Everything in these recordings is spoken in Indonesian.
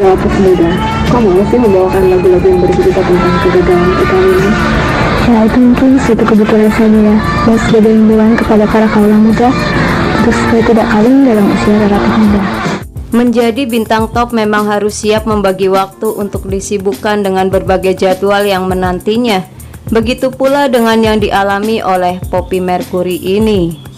Relatif muda, kok mau sih membawakan lagu-lagu yang bercerita tentang kegagalan kita ini? Ya itu mungkin suatu kebetulan saja ya. Dan sebagai himbauan kepada para kaula muda untuk supaya tidak kawin dalam usia relatif muda. Menjadi bintang top memang harus siap membagi waktu untuk disibukkan dengan berbagai jadwal yang menantinya. Begitu pula dengan yang dialami oleh Poppy Mercury ini.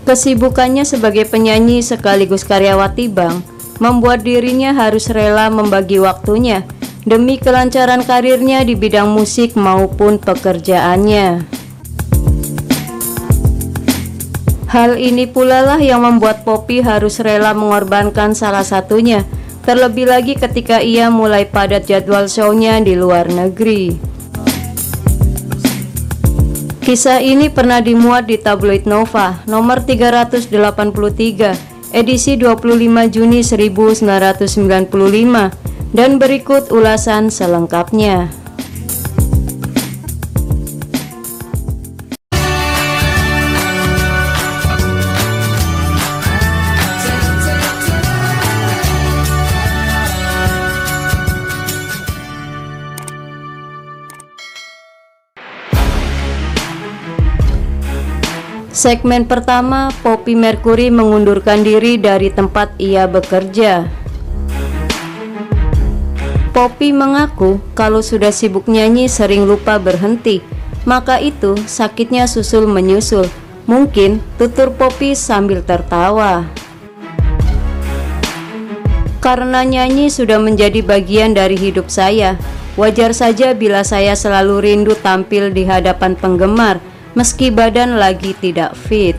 Kesibukannya sebagai penyanyi sekaligus karyawati bank membuat dirinya harus rela membagi waktunya demi kelancaran karirnya di bidang musik maupun pekerjaannya. Hal ini pula lah yang membuat Poppy harus rela mengorbankan salah satunya, terlebih lagi ketika ia mulai padat jadwal show-nya di luar negeri. Kisah ini pernah dimuat di tabloid Nova nomor 383 edisi 25 Juni 1995 dan berikut ulasan selengkapnya. Segmen pertama, Poppy Mercury mengundurkan diri dari tempat ia bekerja. Poppy mengaku kalau sudah sibuk nyanyi sering lupa berhenti, maka itu sakitnya susul menyusul. Mungkin tutur Poppy sambil tertawa. Karena nyanyi sudah menjadi bagian dari hidup saya, wajar saja bila saya selalu rindu tampil di hadapan penggemar, meski badan lagi tidak fit.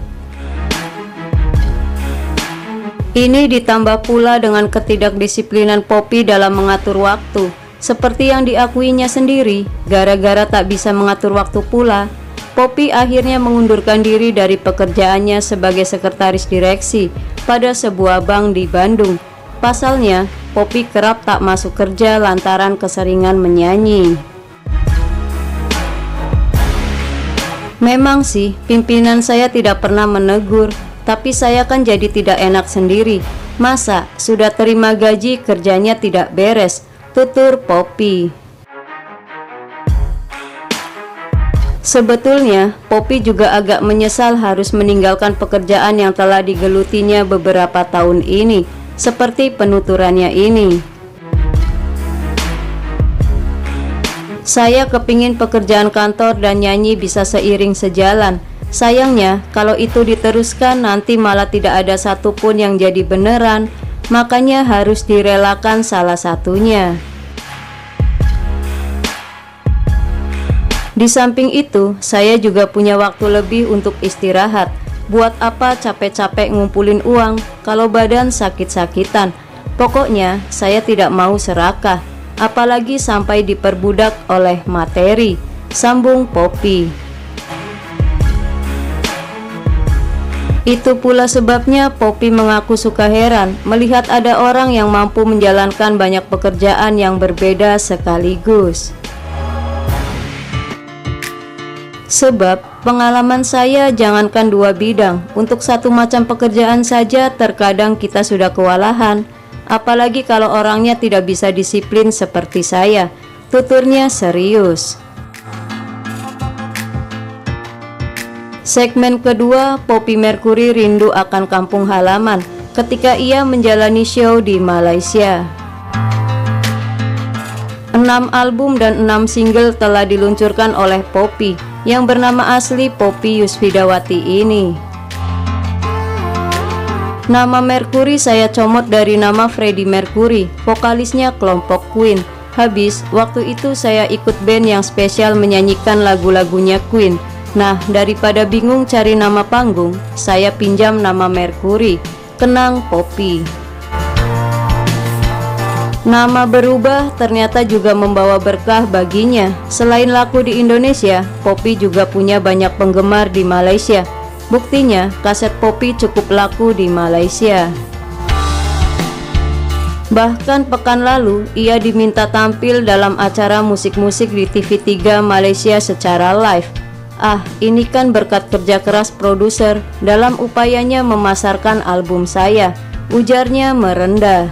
Ini ditambah pula dengan ketidakdisiplinan Poppy dalam mengatur waktu. Seperti yang diakuinya sendiri, gara-gara tak bisa mengatur waktu pula, Poppy akhirnya mengundurkan diri dari pekerjaannya sebagai sekretaris direksi pada sebuah bank di Bandung. Pasalnya, Poppy kerap tak masuk kerja lantaran keseringan menyanyi. Memang sih, pimpinan saya tidak pernah menegur, tapi saya kan jadi tidak enak sendiri. Masa sudah terima gaji kerjanya tidak beres, tutur Poppy. Sebetulnya, Poppy juga agak menyesal harus meninggalkan pekerjaan yang telah digelutinya beberapa tahun ini, seperti penuturannya ini. Saya kepingin pekerjaan kantor dan nyanyi bisa seiring sejalan. Sayangnya, kalau itu diteruskan nanti malah tidak ada satupun yang jadi beneran, makanya harus direlakan salah satunya. Di samping itu, saya juga punya waktu lebih untuk istirahat. Buat apa capek-capek ngumpulin uang kalau badan sakit-sakitan? Pokoknya, saya tidak mau serakah, apalagi sampai diperbudak oleh materi, sambung Poppy. Itu pula sebabnya Poppy mengaku suka heran melihat ada orang yang mampu menjalankan banyak pekerjaan yang berbeda sekaligus. Sebab pengalaman saya jangankan dua bidang, untuk satu macam pekerjaan saja terkadang kita sudah kewalahan. Apalagi kalau orangnya tidak bisa disiplin seperti saya, tuturnya serius. Segmen kedua, Poppy Mercury rindu akan kampung halaman ketika ia menjalani show di Malaysia. 6 album dan 6 single telah diluncurkan oleh Poppy yang bernama asli Poppy Yusfidawati ini. Nama Mercury saya comot dari nama Freddie Mercury, vokalisnya kelompok Queen. Habis, waktu itu saya ikut band yang spesial menyanyikan lagu-lagunya Queen. Nah, daripada bingung cari nama panggung, saya pinjam nama Mercury, kenang Poppy. Nama berubah ternyata juga membawa berkah baginya. Selain laku di Indonesia, Poppy juga punya banyak penggemar di Malaysia. Buktinya, kaset Poppy cukup laku di Malaysia. Bahkan pekan lalu, ia diminta tampil dalam acara musik-musik di TV3 Malaysia secara live. Ini kan berkat kerja keras produser dalam upayanya memasarkan album saya. ujarnya merendah.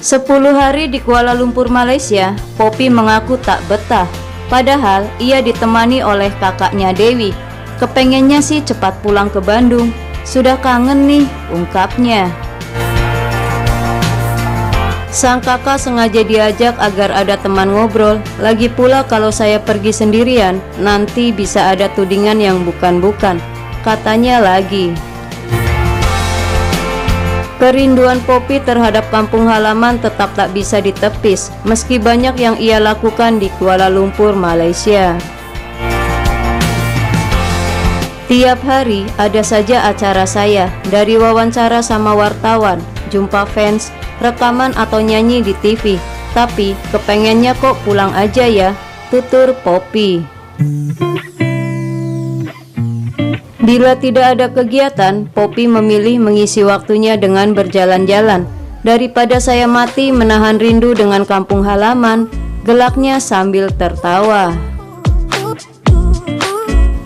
10 hari di Kuala Lumpur, Malaysia, Poppy mengaku tak betah. Padahal ia ditemani oleh kakaknya Dewi. Kepengennya sih cepat pulang ke Bandung. Sudah kangen nih, ungkapnya. Sang kakak sengaja diajak agar ada teman ngobrol. Lagi pula kalau saya pergi sendirian, nanti bisa ada tudingan yang bukan-bukan, katanya lagi. Kerinduan Poppy terhadap kampung halaman tetap tak bisa ditepis, meski banyak yang ia lakukan di Kuala Lumpur, Malaysia. Tiap hari ada saja acara saya, dari wawancara sama wartawan, jumpa fans, rekaman atau nyanyi di TV. Tapi kepengennya kok pulang aja ya, tutur Poppy. Bila tidak ada kegiatan, Poppy memilih mengisi waktunya dengan berjalan-jalan. Daripada saya mati menahan rindu dengan kampung halaman, gelaknya sambil tertawa.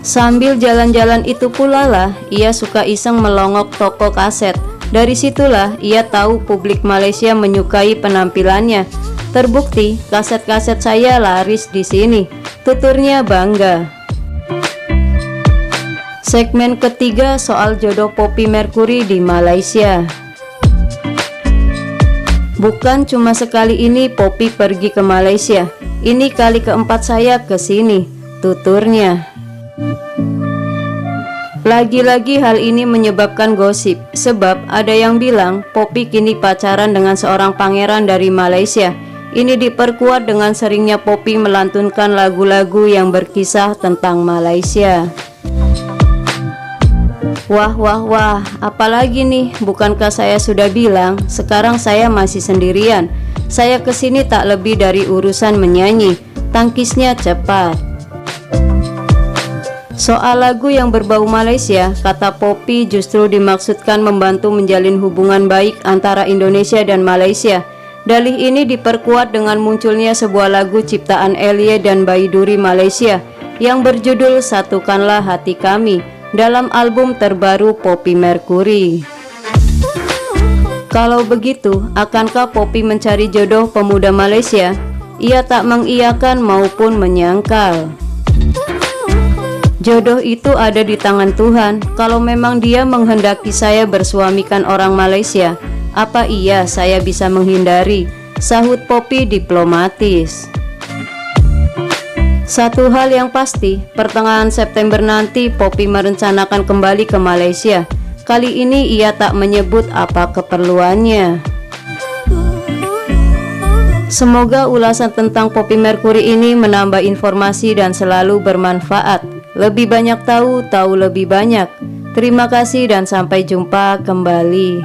Sambil jalan-jalan itu pula lah, ia suka iseng melongok toko kaset. Dari situlah ia tahu publik Malaysia menyukai penampilannya. Terbukti kaset-kaset saya laris di sini, tuturnya bangga. Segmen ketiga soal jodoh Poppy Mercury di Malaysia. Bukan cuma sekali ini Poppy pergi ke Malaysia. Ini kali keempat saya ke sini, tuturnya. Lagi-lagi hal ini menyebabkan gosip, sebab ada yang bilang Poppy kini pacaran dengan seorang pangeran dari Malaysia. Ini diperkuat dengan seringnya Poppy melantunkan lagu-lagu yang berkisah tentang Malaysia. Wah, apalagi nih, bukankah saya sudah bilang, sekarang saya masih sendirian. Saya kesini tak lebih dari urusan menyanyi, tangkisnya cepat. Soal lagu yang berbau Malaysia, kata Poppy justru dimaksudkan membantu menjalin hubungan baik antara Indonesia dan Malaysia. Dalih ini diperkuat dengan munculnya sebuah lagu ciptaan Elie dan Baiduri Malaysia yang berjudul Satukanlah Hati Kami dalam album terbaru Poppy Mercury. Kalau begitu, akankah Poppy mencari jodoh pemuda Malaysia? Ia tak mengiyakan maupun menyangkal. Jodoh itu ada di tangan Tuhan. Kalau memang Dia menghendaki saya bersuamikan orang Malaysia, apa iya saya bisa menghindari? Sahut Poppy diplomatis. Satu hal yang pasti, pertengahan September nanti Poppy merencanakan kembali ke Malaysia. Kali ini ia tak menyebut apa keperluannya. Semoga ulasan tentang Poppy Mercury ini menambah informasi dan selalu bermanfaat. Lebih banyak tahu lebih banyak. Terima kasih dan sampai jumpa kembali.